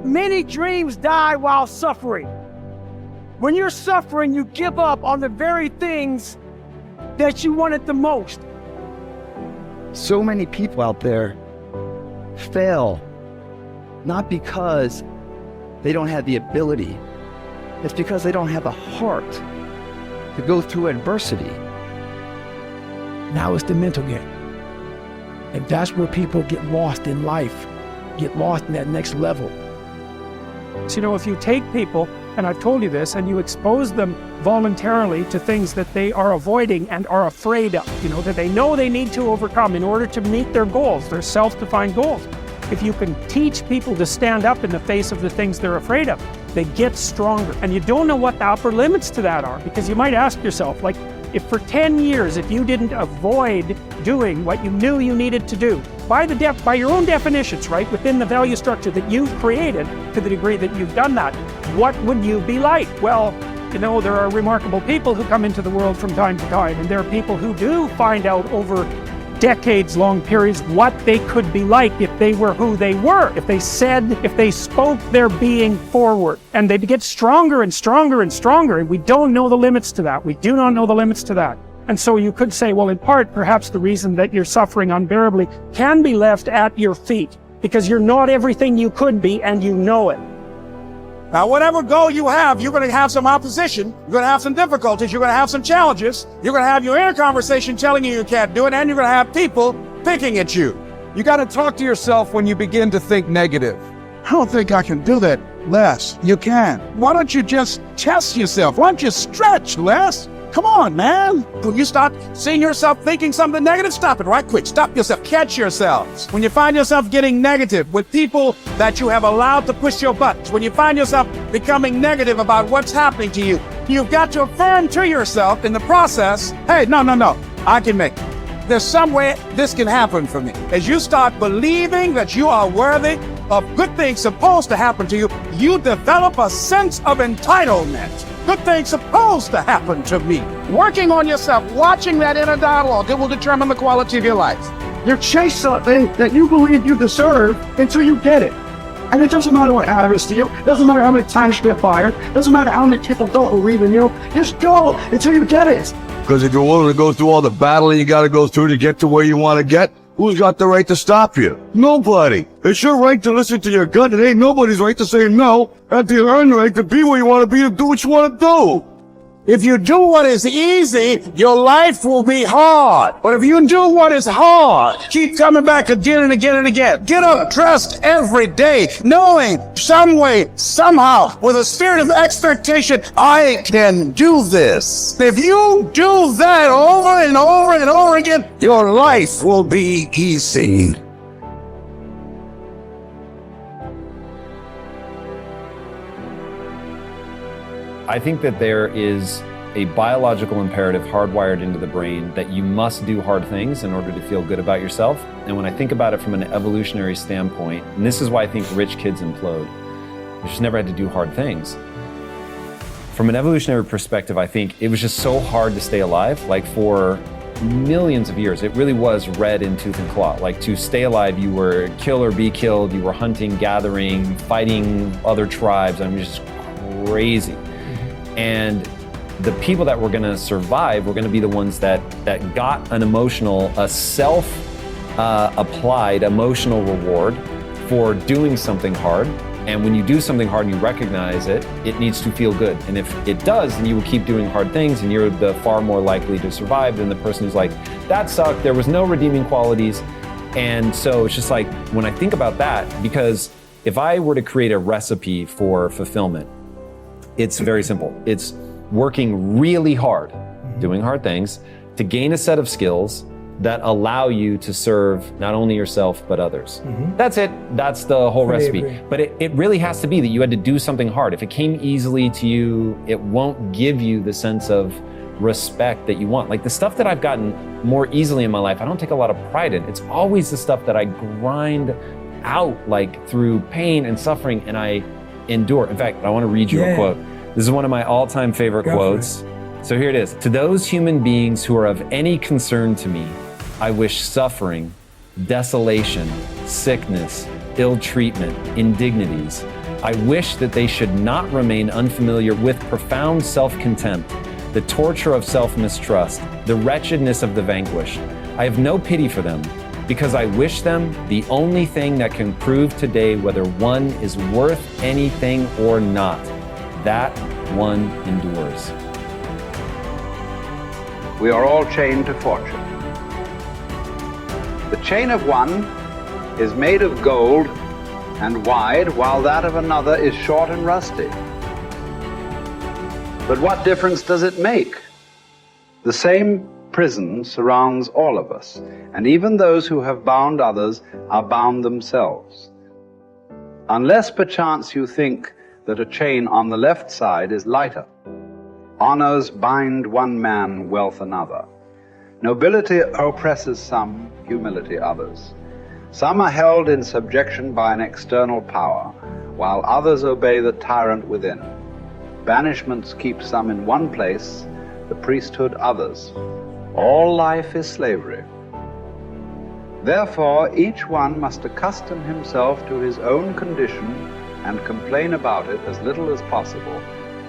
Many dreams die while suffering. When you're suffering, you give up on the very things that you wanted the most. So many people out there fail, not because they don't have the ability. It's because they don't have a heart to go through adversity. Now it's the mental game. And that's where people get lost in life, get lost in that next level. So, if you take people, and I've told you this, and you expose them voluntarily to things that they are avoiding and are afraid of, that they know they need to overcome in order to meet their goals, their self-defined goals. If you can teach people to stand up in the face of the things they're afraid of, they get stronger. And you don't know what the upper limits to that are, because you might ask yourself, if for 10 years, if you didn't avoid doing what you knew you needed to do, by your own definitions, right, within the value structure that you've created, to the degree that you've done that, what would you be like? Well, there are remarkable people who come into the world from time to time, and there are people who do find out over decades-long periods what they could be like if they were who they were, if they spoke their being forward. And they get stronger and stronger and stronger, and we don't know the limits to that. We do not know the limits to that. And so you could say, well, in part, perhaps the reason that you're suffering unbearably can be left at your feet, because you're not everything you could be, and you know it. Now, whatever goal you have, you're going to have some opposition, you're going to have some difficulties, you're going to have some challenges, you're going to have your inner conversation telling you can't do it, and you're going to have people picking at you. You got to talk to yourself when you begin to think negative. I don't think I can do that, Les. You can. Why don't you just test yourself? Why don't you stretch, Les? Come on, man. When you start seeing yourself thinking something negative, stop it right quick. Stop yourself. Catch yourselves. When you find yourself getting negative with people that you have allowed to push your buttons, when you find yourself becoming negative about what's happening to you, you've got to affirm to yourself in the process, hey, no, I can make it. There's some way this can happen for me. As you start believing that you are worthy of good things supposed to happen to you, you develop a sense of entitlement. Good things supposed to happen to me. Working on yourself, watching that inner dialogue, it will determine the quality of your life. You chase something that you believe you deserve until you get it. And it doesn't matter what happens to you. It doesn't matter how many times you get fired. It doesn't matter how many people don't believe in you. Just go until you get it. Because if you're willing to go through all the battling you got to go through to get to where you want to get, who's got the right to stop you? Nobody. It's your right to listen to your gut. It ain't nobody's right to say no. That's your earned right to be where you want to be, to do what you want to do. If you do what is easy, your life will be hard. But if you do what is hard, keep coming back again and again and again. Get up dressed every day, knowing some way, somehow, with a spirit of expectation, I can do this. If you do that over and over and over again, your life will be easy. I think that there is a biological imperative hardwired into the brain that you must do hard things in order to feel good about yourself. And when I think about it from an evolutionary standpoint, and this is why I think rich kids implode, they just never had to do hard things. From an evolutionary perspective, I think it was just so hard to stay alive. Like for millions of years, it really was red in tooth and claw. Like to stay alive, you were kill or be killed, you were hunting, gathering, fighting other tribes. I mean, just crazy. And the people that were going to survive were going to be the ones that got an emotional, a self-applied emotional reward for doing something hard. And when you do something hard and you recognize it, it needs to feel good. And if it does, then you will keep doing hard things and you're the far more likely to survive than the person who's like, that sucked, there was no redeeming qualities. And so it's just like, when I think about that, because if I were to create a recipe for fulfillment, it's very simple. It's working really hard, doing hard things, to gain a set of skills that allow you to serve not only yourself, but others. That's it. That's the whole recipe. But it really has to be that you had to do something hard. If it came easily to you, it won't give you the sense of respect that you want. Like the stuff that I've gotten more easily in my life, I don't take a lot of pride in. It's always the stuff that I grind out, like through pain and suffering, and I endure. In fact, I want to read you a quote. This is one of my all-time favorite quotes. So here it is. To those human beings who are of any concern to me, I wish suffering, desolation, sickness, ill treatment, indignities, I wish that they should not remain unfamiliar with profound self-contempt, the torture of self-mistrust, the wretchedness of the vanquished. I have no pity for them, because I wish them the only thing that can prove today whether one is worth anything or not. That one endures. We are all chained to fortune. The chain of one is made of gold and wide, while that of another is short and rusty. But what difference does it make? The same prison surrounds all of us, and even those who have bound others are bound themselves. Unless perchance you think that a chain on the left side is lighter. Honors bind one man, wealth another. Nobility oppresses some, humility others. Some are held in subjection by an external power, while others obey the tyrant within. Banishments keep some in one place, the priesthood others. All life is slavery. Therefore, each one must accustom himself to his own condition and complain about it as little as possible,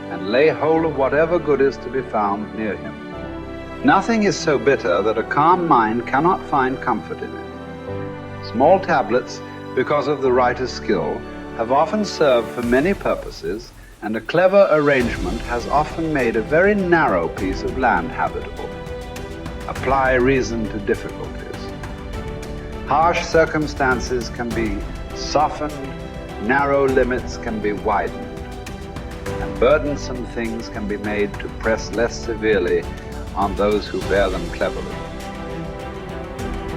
and lay hold of whatever good is to be found near him. Nothing is so bitter that a calm mind cannot find comfort in it. Small tablets, because of the writer's skill, have often served for many purposes, and a clever arrangement has often made a very narrow piece of land habitable. Apply reason to difficulties. Harsh circumstances can be softened, narrow limits can be widened, and burdensome things can be made to press less severely on those who bear them cleverly.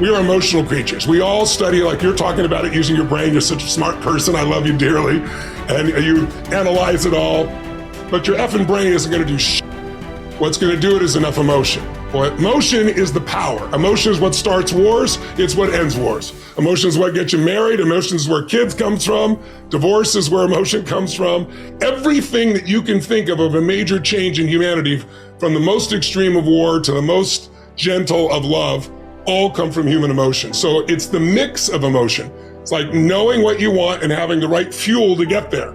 We are emotional creatures. We all study, like you're talking about it, using your brain. You're such a smart person. I love you dearly. And you analyze it all. But your effing brain isn't going to do shit. What's going to do it is enough emotion. Well, emotion is the power. Emotion is what starts wars. It's what ends wars. Emotion is what gets you married. Emotion is where kids comes from. Divorce is where emotion comes from. Everything that you can think of a major change in humanity, from the most extreme of war to the most gentle of love, all come from human emotion. So it's the mix of emotion. It's like knowing what you want and having the right fuel to get there.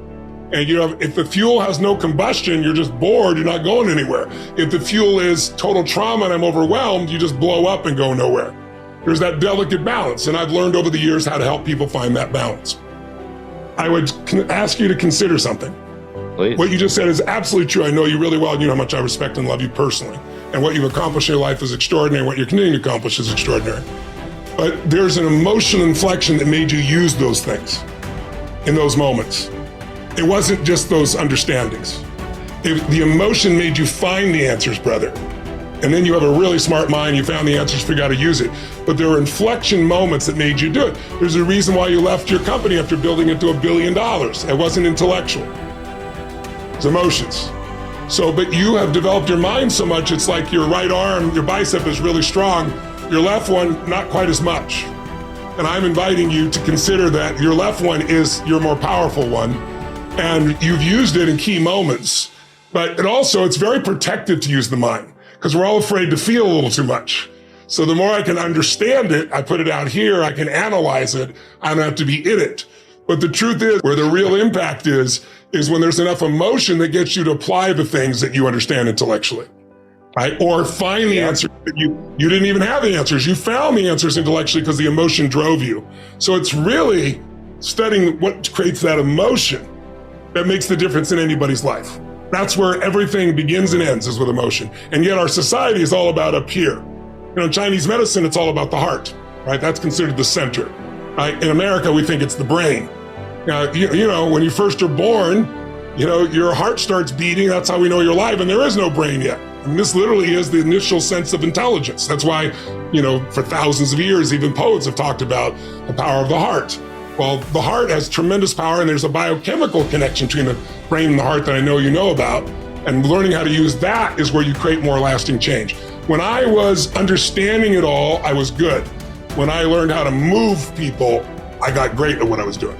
And if the fuel has no combustion, you're just bored, you're not going anywhere. If the fuel is total trauma and I'm overwhelmed, you just blow up and go nowhere. There's that delicate balance. And I've learned over the years how to help people find that balance. I would ask you to consider something. Please. What you just said is absolutely true. I know you really well, and you know how much I respect and love you personally. And what you've accomplished in your life is extraordinary. What you're continuing to accomplish is extraordinary. But there's an emotional inflection that made you use those things in those moments. It wasn't just those understandings. The emotion made you find the answers, brother. And then you have a really smart mind, you found the answers, figured out how to use it. But there were inflection moments that made you do it. There's a reason why you left your company after building it to $1 billion. It wasn't intellectual. It's emotions. So, but you have developed your mind so much, it's like your right arm, your bicep is really strong, your left one, not quite as much. And I'm inviting you to consider that your left one is your more powerful one, and you've used it in key moments. But it's very protective to use the mind, because we're all afraid to feel a little too much. So the more I can understand it, I put it out here, I can analyze it, I don't have to be in it. But the truth is, where the real impact is when there's enough emotion that gets you to apply the things that you understand intellectually, right? Or find the answer that you didn't even have the answers. You found the answers intellectually because the emotion drove you. So it's really studying what creates that emotion that makes the difference in anybody's life. That's where everything begins and ends, is with emotion. And yet our society is all about up here. In Chinese medicine, it's all about the heart, right? That's considered the center, right? In America, we think it's the brain. When you first are born, your heart starts beating. That's how we know you're alive, and there is no brain yet. And this literally is the initial sense of intelligence. That's why, for thousands of years, even poets have talked about the power of the heart. Well, the heart has tremendous power, and there's a biochemical connection between the brain and the heart that I know you know about. And learning how to use that is where you create more lasting change. When I was understanding it all, I was good. When I learned how to move people, I got great at what I was doing.